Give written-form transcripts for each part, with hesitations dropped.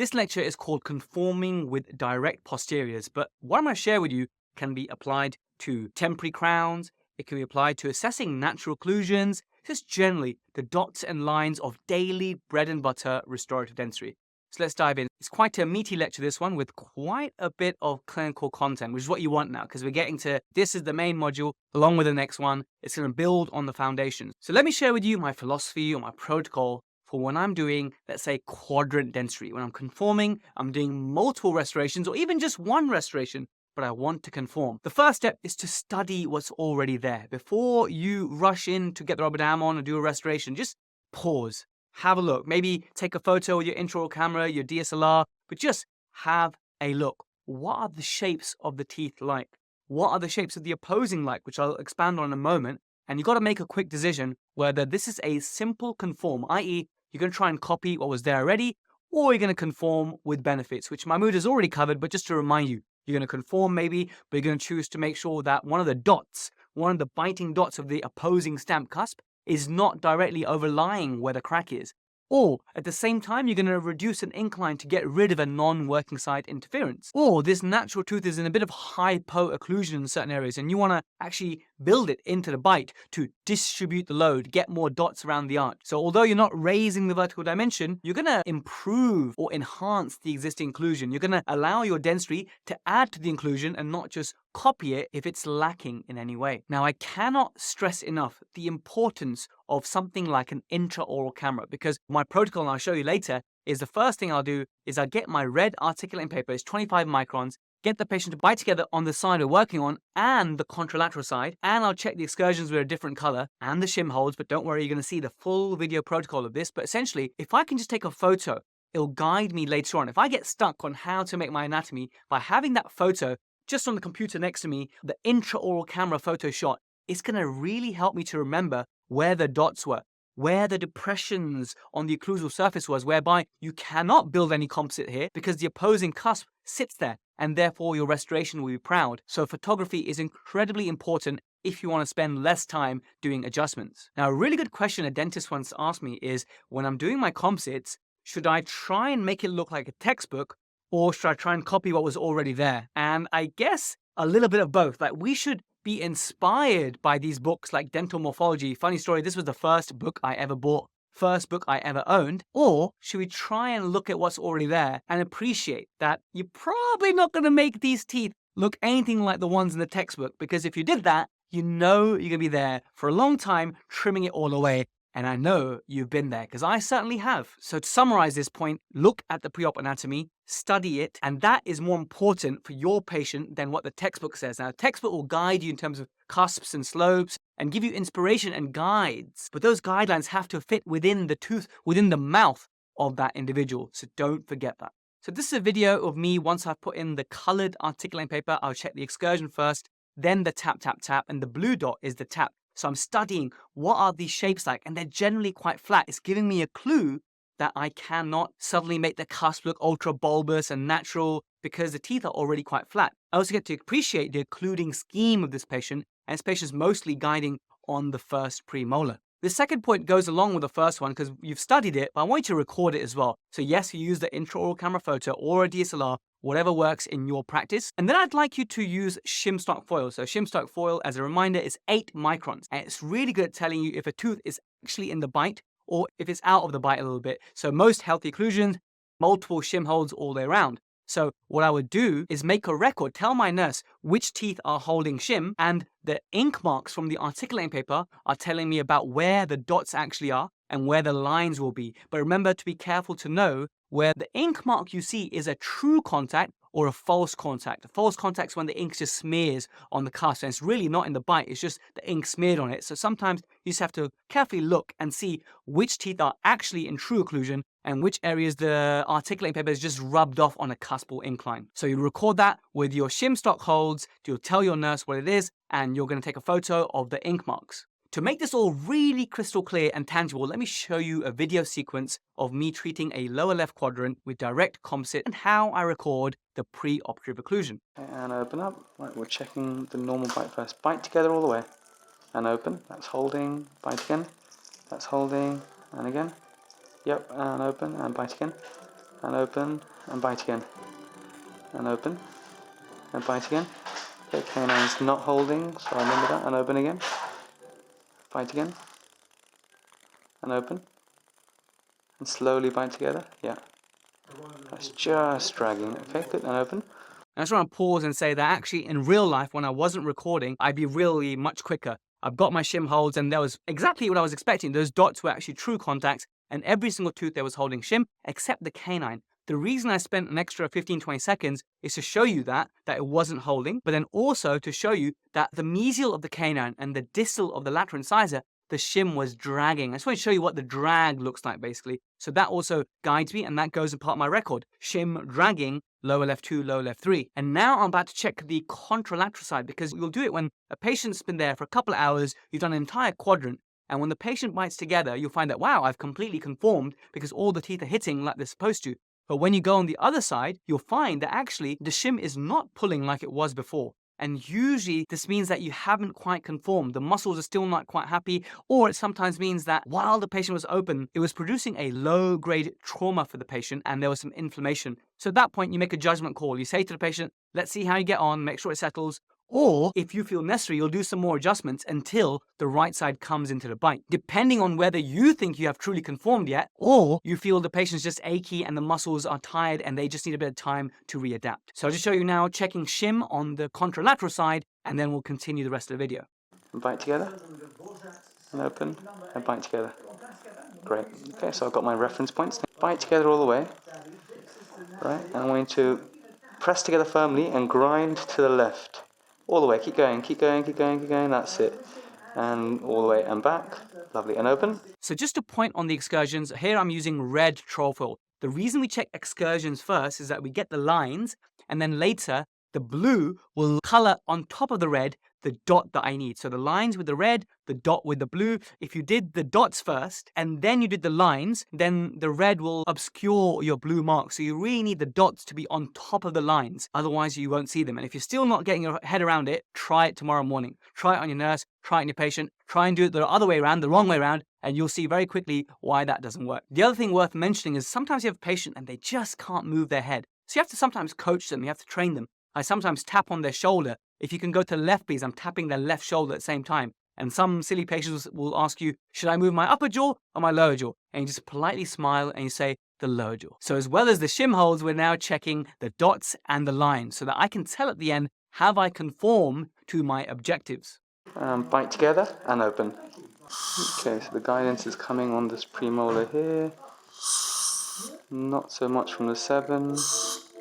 This lecture is called Conforming with Direct Posteriors, but what I'm going to share with you can be applied to temporary crowns, it can be applied to assessing natural occlusions, just generally the dots and lines of daily bread and butter restorative dentistry. So let's dive in. It's quite a meaty lecture, this one, with quite a bit of clinical content, which is what you want now, because we're getting to, this is the main module, along with the next one. It's going to build on the foundation. So let me share with you my philosophy or my protocol for when I'm doing, let's say, quadrant dentistry. When I'm conforming, I'm doing multiple restorations or even just one restoration, but I want to conform. The first step is to study what's already there. Before you rush in to get the rubber dam on and do a restoration, just pause. Have a look. Maybe take a photo with your intraoral camera, your DSLR, but just have a look. What are the shapes of the teeth like? What are the shapes of the opposing like, which I'll expand on in a moment. And you've got to make a quick decision whether this is a simple conform, i.e. you're going to try and copy what was there already, or you're going to conform with benefits, which Mahmoud has already covered, but just to remind you, you're going to conform maybe, but you're going to choose to make sure that one of the dots, one of the biting dots of the opposing stamp cusp is not directly overlying where the crack is. Or, at the same time, you're going to reduce an incline to get rid of a non-working side interference. Or, this natural tooth is in a bit of hypo-occlusion in certain areas, and you want to actually build it into the bite to distribute the load, get more dots around the arch. So, although you're not raising the vertical dimension, you're going to improve or enhance the existing occlusion. You're going to allow your dentistry to add to the occlusion and not just copy it if it's lacking in any way. Now, I cannot stress enough the importance of something like an intraoral camera, because my protocol, and I'll show you later, is the first thing I'll do is I'll get my red articulating paper, it's 25 microns, get the patient to bite together on the side we're working on and the contralateral side, and I'll check the excursions with a different color and the shim holds, but don't worry, you're going to see the full video protocol of this. But essentially, if I can just take a photo, it'll guide me later on. If I get stuck on how to make my anatomy, by having that photo just on the computer next to me, the intraoral camera photo shot, it's going to really help me to remember where the dots were, where the depressions on the occlusal surface was, whereby you cannot build any composite here because the opposing cusp sits there and therefore your restoration will be proud. So photography is incredibly important if you want to spend less time doing adjustments. Now, a really good question a dentist once asked me is, when I'm doing my composites, should I try and make it look like a textbook, or should I try and copy what was already there? And I guess a little bit of both. Like, we should be inspired by these books like Dental Morphology. Funny story, this was the first book I ever bought, first book I ever owned. Or should we try and look at what's already there and appreciate that you're probably not going to make these teeth look anything like the ones in the textbook, because if you did that, you know you're going to be there for a long time trimming it all away. And I know you've been there, because I certainly have. So to summarize this point, look at the pre-op anatomy, study it, and that is more important for your patient than what the textbook says. Now, the textbook will guide you in terms of cusps and slopes and give you inspiration and guides, but those guidelines have to fit within the tooth, within the mouth of that individual. So don't forget that. So this is a video of me once I've put in the colored articulating paper. I'll check the excursion first, then the tap, tap, tap, and the blue dot is the tap. So I'm studying what are these shapes like, and they're generally quite flat. It's giving me a clue that I cannot suddenly make the cusp look ultra bulbous and natural because the teeth are already quite flat. I also get to appreciate the occluding scheme of this patient, and this patient's mostly guiding on the first premolar. The second point goes along with the first one because you've studied it, but I want you to record it as well. So yes, you use the intraoral camera photo or a DSLR, whatever works in your practice. And then I'd like you to use shim stock foil. So shim stock foil, as a reminder, is 8 microns. And it's really good at telling you if a tooth is actually in the bite or if it's out of the bite a little bit. So most healthy occlusions, multiple shim holds all the way around. So what I would do is make a record, tell my nurse which teeth are holding shim, and the ink marks from the articulating paper are telling me about where the dots actually are and where the lines will be. But remember to be careful to know where the ink mark you see is a true contact or a false contact. A false contact is when the ink just smears on the cusp, and it's really not in the bite, it's just the ink smeared on it. So sometimes you just have to carefully look and see which teeth are actually in true occlusion and which areas the articulating paper is just rubbed off on a cuspal incline. So you record that with your shim stock holds, you'll tell your nurse what it is, and you're going to take a photo of the ink marks. To make this all really crystal clear and tangible, let me show you a video sequence of me treating a lower left quadrant with direct composite and how I record the pre-operative occlusion. And open up. Right, we're checking the normal bite first. Bite together all the way. And open. That's holding. Bite again. That's holding. And again. Yep. And open. And bite again. and open, and bite again, and open, and bite again. Okay, canine's not holding, so I remember that, and open again, bite again, and open, and slowly bite together, yeah. That's just dragging, okay, good, and open. I just want to pause and say that actually in real life, when I wasn't recording, I'd be really much quicker. I've got my shim holds and there was exactly what I was expecting. Those dots were actually true contacts and every single tooth there was holding shim except the canine. The reason I spent an extra 15-20 seconds is to show you that it wasn't holding, but then also to show you that the mesial of the canine and the distal of the lateral incisor, the shim was dragging. I just want to show you what the drag looks like basically. So that also guides me and that goes in part of my record. Shim dragging, lower left 2, lower left 3. And now I'm about to check the contralateral side because you'll do it when a patient's been there for a couple of hours, you've done an entire quadrant, and when the patient bites together, you'll find that, wow, I've completely conformed because all the teeth are hitting like they're supposed to. But when you go on the other side, you'll find that actually the shim is not pulling like it was before. And usually this means that you haven't quite conformed. The muscles are still not quite happy, or it sometimes means that while the patient was open, it was producing a low-grade trauma for the patient and there was some inflammation. So at that point, you make a judgment call. You say to the patient, let's see how you get on, make sure it settles. Or if you feel necessary, you'll do some more adjustments until the right side comes into the bite, depending on whether you think you have truly conformed yet, or you feel the patient's just achy and the muscles are tired and they just need a bit of time to readapt. So I'll just show you now checking shim on the contralateral side, and then we'll continue the rest of the video. And bite together, and open, and bite together. Great. Okay, so I've got my reference points. Bite together all the way, right? And I'm going to press together firmly and grind to the left. All the way, keep going, keep going, keep going, keep going, that's it. And all the way and back, lovely, and open. So just to point on the excursions, here I'm using red trophil. The reason we check excursions first is that we get the lines, and then later the blue will color on top of the red the dot that I need. So the lines with the red, the dot with the blue. If you did the dots first and then you did the lines, then the red will obscure your blue marks. So you really need the dots to be on top of the lines. Otherwise you won't see them. And if you're still not getting your head around it, try it tomorrow morning. Try it on your nurse, try it on your patient, try and do it the other way around, the wrong way around, and you'll see very quickly why that doesn't work. The other thing worth mentioning is sometimes you have a patient and they just can't move their head. So you have to sometimes coach them, you have to train them. I sometimes tap on their shoulder. If you can go to the left, please, I'm tapping their left shoulder at the same time. And some silly patients will ask you, should I move my upper jaw or my lower jaw? And you just politely smile and you say, the lower jaw. So as well as the shim holds, we're now checking the dots and the lines so that I can tell at the end, have I conformed to my objectives? Bite together and open. Okay, so the guidance is coming on this premolar here. Not so much from the 7.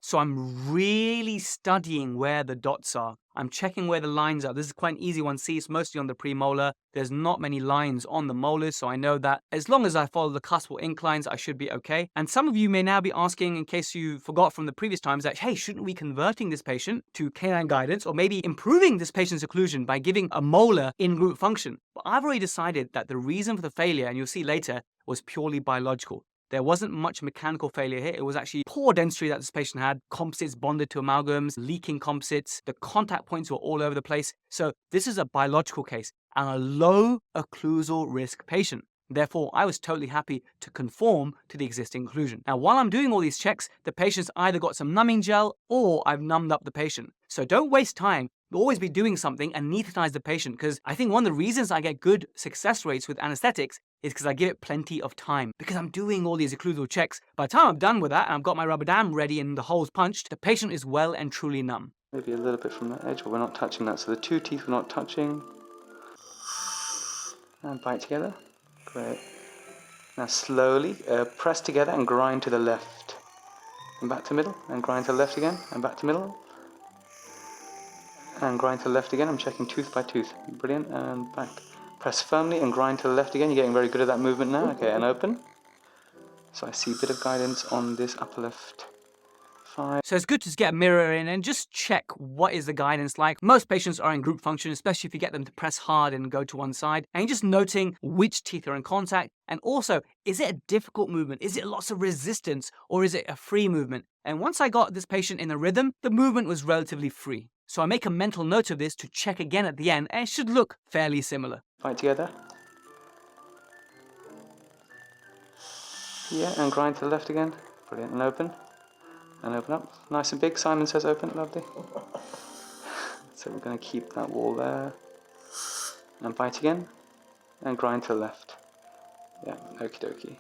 So I'm really studying where the dots are. I'm checking where the lines are. This is quite an easy one to see. It's mostly on the premolar. There's not many lines on the molars, so I know that as long as I follow the cuspal inclines, I should be okay. And some of you may now be asking, in case you forgot from the previous times, that, hey, shouldn't we converting this patient to canine guidance or maybe improving this patient's occlusion by giving a molar in-group function? But I've already decided that the reason for the failure, and you'll see later, was purely biological. There wasn't much mechanical failure here. It was actually poor dentistry that this patient had, composites bonded to amalgams, leaking composites, the contact points were all over the place. So this is a biological case and a low occlusal risk patient. Therefore, I was totally happy to conform to the existing occlusion. Now, while I'm doing all these checks, the patient's either got some numbing gel or I've numbed up the patient. So don't waste time. You'll always be doing something and anesthetize the patient, because I think one of the reasons I get good success rates with anesthetics is because I give it plenty of time. Because I'm doing all these occlusal checks, by the time I'm done with that and I've got my rubber dam ready and the holes punched, the patient is well and truly numb. Maybe a little bit from the edge, but we're not touching that. So the 2 teeth we're not touching. And bite together. Great. Now slowly press together and grind to the left. And back to middle, and grind to the left again, and back to middle. And grind to the left again. I'm checking tooth by tooth. Brilliant. And back. Press firmly and grind to the left again. You're getting very good at that movement now. Okay, and open. So I see a bit of guidance on this upper left 5. So it's good to just get a mirror in and just check what is the guidance like. Most patients are in group function, especially if you get them to press hard and go to one side. And you're just noting which teeth are in contact. And also, is it a difficult movement? Is it lots of resistance or is it a free movement? And once I got this patient in a rhythm, the movement was relatively free. So I make a mental note of this to check again at the end, and it should look fairly similar. Bite together. Yeah, and grind to the left again. Brilliant. And open. And open up. Nice and big. Simon says open. Lovely. So we're going to keep that wall there. And bite again. And grind to the left. Yeah, okie dokie.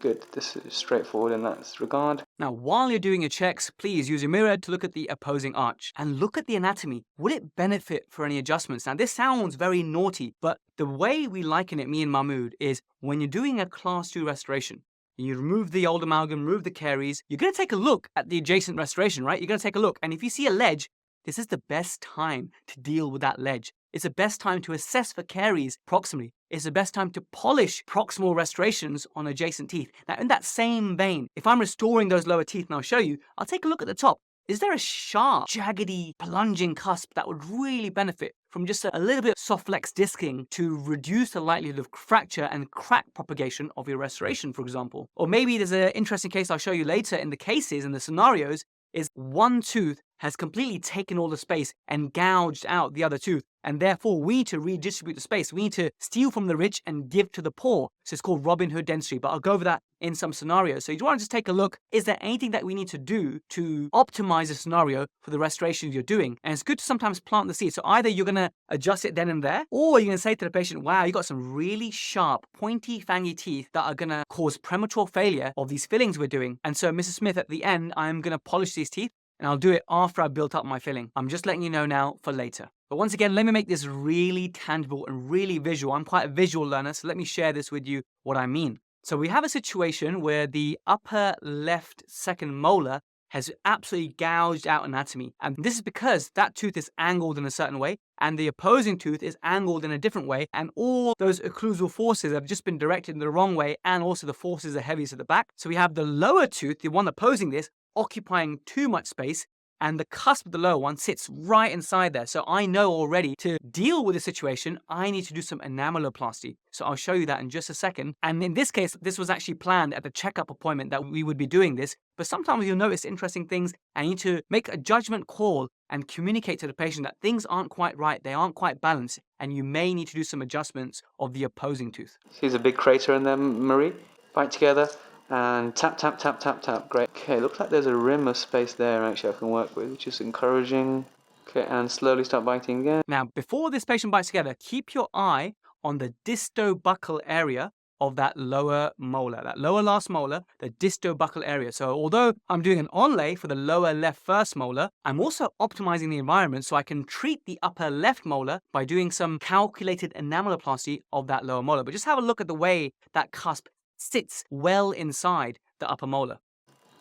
Good. This is straightforward in that regard. Now, while you're doing your checks, please use your mirror to look at the opposing arch and look at the anatomy. Would it benefit for any adjustments? Now, this sounds very naughty, but the way we liken it, me and Mahmood, is when you're doing a class 2 restoration, you remove the old amalgam, remove the caries, you're going to take a look at the adjacent restoration, right? You're going to take a look. And if you see a ledge, this is the best time to deal with that ledge. It's the best time to assess for caries proximally. It's the best time to polish proximal restorations on adjacent teeth. Now, in that same vein, if I'm restoring those lower teeth, and I'll show you, I'll take a look at the top. Is there a sharp, jaggedy, plunging cusp that would really benefit from just a little bit of soft flex disking to reduce the likelihood of fracture and crack propagation of your restoration, for example? Or maybe there's an interesting case I'll show you later in the cases and the scenarios is one tooth has completely taken all the space and gouged out the other tooth. And therefore, we need to redistribute the space. We need to steal from the rich and give to the poor. So it's called Robin Hood dentistry, but I'll go over that in some scenarios. So you want to just take a look, is there anything that we need to do to optimize a scenario for the restorations you're doing? And it's good to sometimes plant the seed. So either you're going to adjust it then and there, or you're going to say to the patient, wow, you got some really sharp, pointy, fangy teeth that are going to cause premature failure of these fillings we're doing. And so Mrs. Smith, at the end, I'm going to polish these teeth, and I'll do it after I've built up my filling. I'm just letting you know now for later. But once again, let me make this really tangible and really visual. I'm quite a visual learner, so let me share this with you, what I mean. So we have a situation where the upper left second molar has absolutely gouged out anatomy. And this is because that tooth is angled in a certain way, and the opposing tooth is angled in a different way, and all those occlusal forces have just been directed in the wrong way, and also the forces are heaviest at the back. So we have the lower tooth, the one opposing this, occupying too much space, and the cusp of the lower one sits right inside there. So I know already to deal with the situation, I need to do some enameloplasty. So I'll show you that in just a second. And in this case, this was actually planned at the checkup appointment that we would be doing this. But sometimes you'll notice interesting things and you need to make a judgment call and communicate to the patient that things aren't quite right, they aren't quite balanced, and you may need to do some adjustments of the opposing tooth. Here's a big crater in there, Marie. Bite together. And tap, tap, tap, tap, tap. Great. Okay, looks like there's a rim of space there actually I can work with, which is encouraging. Okay, and slowly start biting again. Now, before this patient bites together, keep your eye on the distobuccal area of that lower molar, that lower last molar, the distobuccal area. So although I'm doing an onlay for the lower left first molar, I'm also optimizing the environment so I can treat the upper left molar by doing some calculated enameloplasty of that lower molar. But just have a look at the way that cusp sits well inside the upper molar.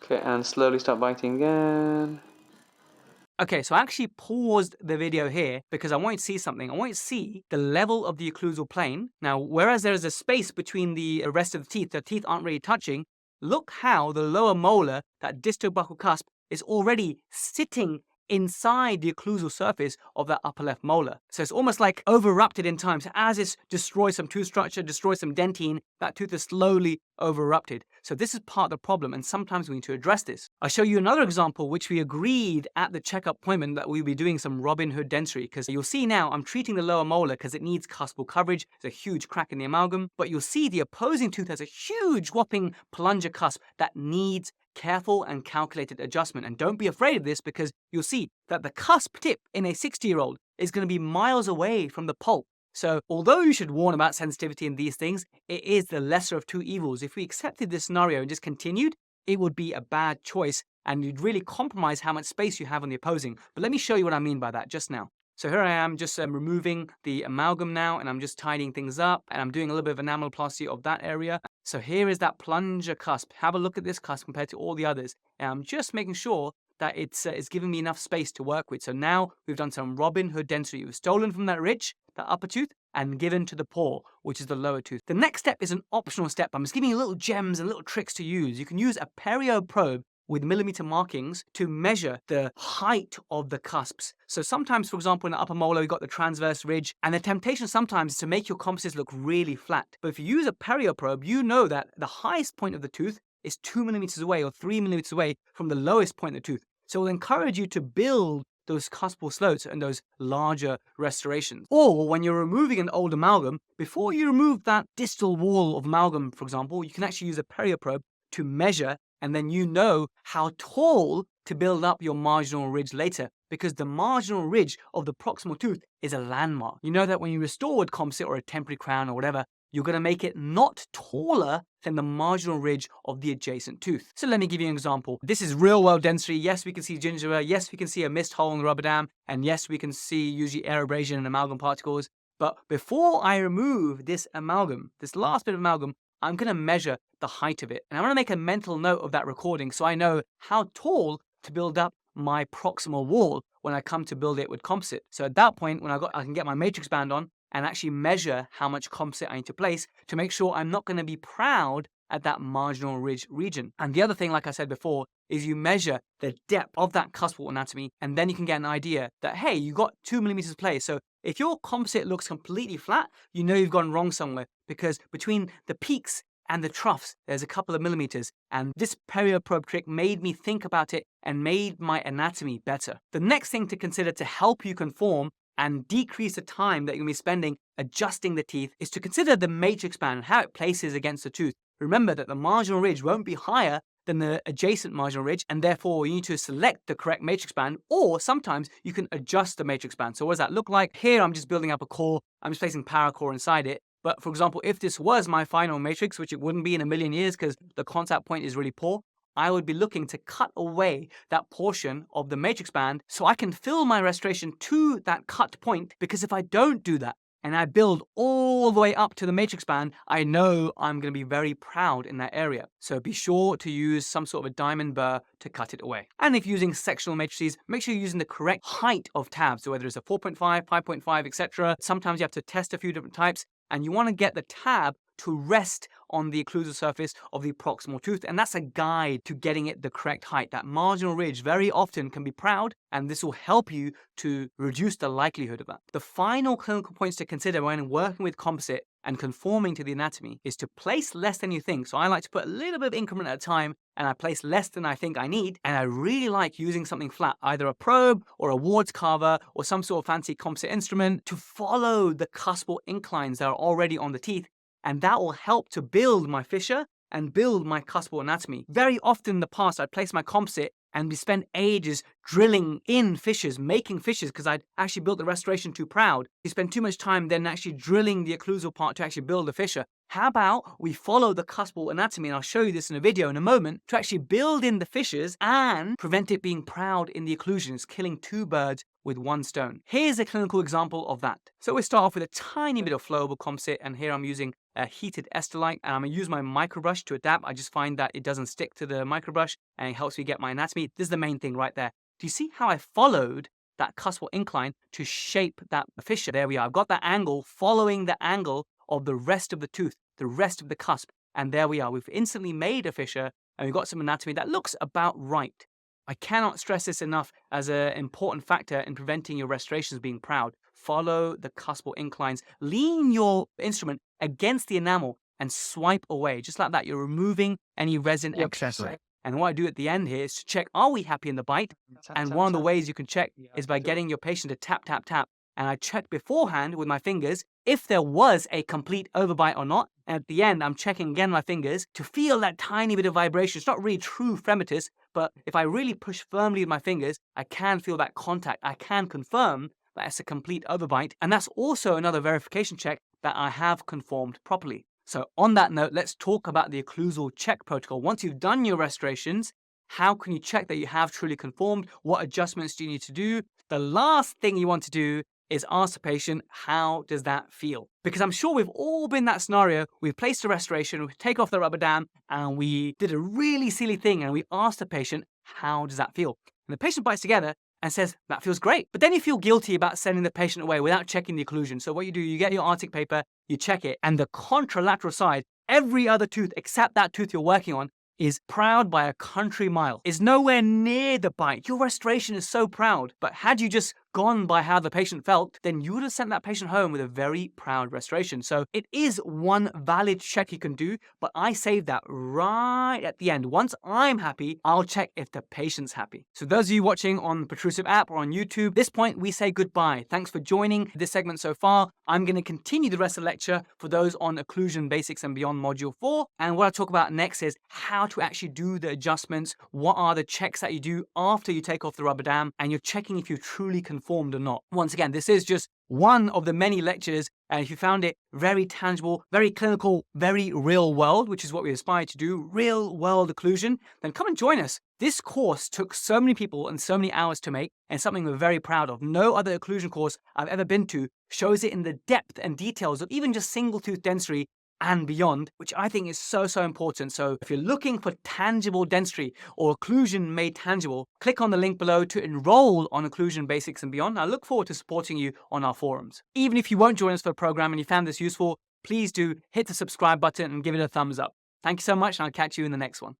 Okay, and slowly start biting again. Okay, so I actually paused the video here because I want you to see something. I want you to see the level of the occlusal plane. Now, whereas there is a space between the rest of the teeth aren't really touching, look how the lower molar, that distobuccal cusp, is already sitting inside the occlusal surface of that upper left molar. So it's almost like over-erupted in time. So as it destroys some tooth structure, destroys some dentine, that tooth is slowly over-erupted. So this is part of the problem, and sometimes we need to address this. I'll show you another example, which we agreed at the checkup appointment that we'll be doing some Robin Hood dentistry, because you'll see now I'm treating the lower molar because it needs cuspal coverage. There's a huge crack in the amalgam, but you'll see the opposing tooth has a huge whopping plunger cusp that needs careful and calculated adjustment. And don't be afraid of this, because you'll see that the cusp tip in a 60-year-old is going to be miles away from the pulp. So although you should warn about sensitivity in these things, it is the lesser of two evils. If we accepted this scenario and just continued, it would be a bad choice and you'd really compromise how much space you have on the opposing. But let me show you what I mean by that just now. So here I am just removing the amalgam now, and I'm just tidying things up, and I'm doing a little bit of enameloplasty of that area. So here is that plunger cusp. Have a look at this cusp compared to all the others. And I'm just making sure that it's giving me enough space to work with. So now we've done some Robin Hood dentistry. We've stolen from that rich, that upper tooth, and given to the poor, which is the lower tooth. The next step is an optional step. I'm just giving you little gems and little tricks to use. You can use a perio probe with millimeter markings to measure the height of the cusps. So sometimes, for example, in the upper molar, we've got the transverse ridge, and the temptation sometimes is to make your composites look really flat. But if you use a perio probe, you know that the highest point of the tooth is 2 millimeters away or 3 millimeters away from the lowest point of the tooth. So it'll encourage you to build those cuspal slopes and those larger restorations. Or when you're removing an old amalgam, before you remove that distal wall of amalgam, for example, you can actually use a perio probe to measure And then you know how tall to build up your marginal ridge later, because the marginal ridge of the proximal tooth is a landmark. You know that when you restore with composite or a temporary crown or whatever, you're going to make it not taller than the marginal ridge of the adjacent tooth. So let me give you an example. This is real world dentistry. Yes, we can see gingiva. Yes, we can see a missed hole in the rubber dam. And yes, we can see usually air abrasion and amalgam particles. But before I remove this amalgam, this last bit of amalgam, I'm going to measure the height of it. And I'm going to make a mental note of that recording so I know how tall to build up my proximal wall when I come to build it with composite. So at that point, when I can get my matrix band on and actually measure how much composite I need to place to make sure I'm not going to be proud at that marginal ridge region. And the other thing, like I said before, is you measure the depth of that cuspal anatomy, and then you can get an idea that, hey, you got 2 millimeters placed. So if your composite looks completely flat, you know you've gone wrong somewhere, because between the peaks and the troughs, there's a couple of millimeters. And this perioprobe trick made me think about it and made my anatomy better. The next thing to consider to help you conform and decrease the time that you're going to be spending adjusting the teeth is to consider the matrix band and how it places against the tooth. Remember that the marginal ridge won't be higher than the adjacent marginal ridge, and therefore you need to select the correct matrix band, or sometimes you can adjust the matrix band. So what does that look like? Here I'm just building up a core, I'm just placing paracore inside it. But for example, if this was my final matrix, which it wouldn't be in a million years because the contact point is really poor, I would be looking to cut away that portion of the matrix band so I can fill my restoration to that cut point, because if I don't do that and I build all the way up to the matrix band, I know I'm going to be very proud in that area. So be sure to use some sort of a diamond burr to cut it away. And if using sectional matrices, make sure you're using the correct height of tabs. So whether it's a 4.5, 5.5, etc. Sometimes you have to test a few different types, and you want to get the tab to rest on the occlusal surface of the proximal tooth, and that's a guide to getting it the correct height. That marginal ridge very often can be proud, and this will help you to reduce the likelihood of that. The final clinical points to consider when working with composite and conforming to the anatomy is to place less than you think. So I like to put a little bit of increment at a time, and I place less than I think I need, and I really like using something flat, either a probe or a warts carver or some sort of fancy composite instrument, to follow the cuspal inclines that are already on the teeth, and that will help to build my fissure and build my cuspal anatomy. Very often in the past, I'd place my composite and we spend ages drilling in fissures, making fissures, because I'd actually built the restoration too proud. You spend too much time then actually drilling the occlusal part to actually build the fissure. How about we follow the cuspal anatomy, and I'll show you this in a video in a moment, to actually build in the fissures and prevent it being proud in the occlusions, killing 2 birds with 1 stone. Here's a clinical example of that. So we start off with a tiny bit of flowable composite, and here I'm using a heated Esterlite, and I'm going to use my microbrush to adapt. I just find that it doesn't stick to the microbrush and it helps me get my anatomy. This is the main thing right there. Do you see how I followed that cuspal incline to shape that fissure? There we are. I've got that angle following the angle of the rest of the tooth, the rest of the cusp. And there we are. We've instantly made a fissure and we've got some anatomy that looks about right. I cannot stress this enough as an important factor in preventing your restorations being proud. Follow the cuspal inclines. Lean your instrument against the enamel and swipe away. Just like that, you're removing any resin excess. And what I do at the end here is to check, are we happy in the bite? And one of the ways you can check is by getting your patient to tap, tap, tap. And I check beforehand with my fingers if there was a complete overbite or not. And at the end, I'm checking again my fingers to feel that tiny bit of vibration. It's not really true fremitus, but if I really push firmly with my fingers, I can feel that contact. I can confirm that it's a complete overbite. And that's also another verification check that I have conformed properly. So on that note, let's talk about the occlusal check protocol. Once you've done your restorations, how can you check that you have truly conformed? What adjustments do you need to do? The last thing you want to do is ask the patient, how does that feel? Because I'm sure we've all been in that scenario. We've placed a restoration, we take off the rubber dam, and we did a really silly thing, and we asked the patient, how does that feel? And the patient bites together and says, that feels great. But then you feel guilty about sending the patient away without checking the occlusion. So what you do, you get your Arctic paper, you check it, and the contralateral side, every other tooth except that tooth you're working on, is proud by a country mile. Is nowhere near the bite. Your restoration is so proud. But had you just gone by how the patient felt, then you would have sent that patient home with a very proud restoration. So it is one valid check you can do, but I save that right at the end. Once I'm happy, I'll check if the patient's happy. So those of you watching on the Protrusive app or on YouTube, at this point we say goodbye. Thanks for joining this segment so far. I'm going to continue the rest of the lecture for those on Occlusion Basics and Beyond Module 4. And what I'll talk about next is how to actually do the adjustments. What are the checks that you do after you take off the rubber dam and you're checking if you've truly conformed or not. Once again, this is just one of the many lectures, and if you found it very tangible, very clinical, very real world, which is what we aspire to do, real world occlusion, then come and join us. This course took so many people and so many hours to make, and something we're very proud of. No other occlusion course I've ever been to shows it in the depth and details of even just single tooth dentistry and beyond, which I think is so important. So if you're looking for tangible dentistry or occlusion made tangible, click on the link below to enroll on Occlusion Basics and Beyond. I look forward to supporting you on our forums. Even if you won't join us for the program and you found this useful, please do hit the subscribe button and give it a thumbs up. Thank you so much, and I'll catch you in the next one.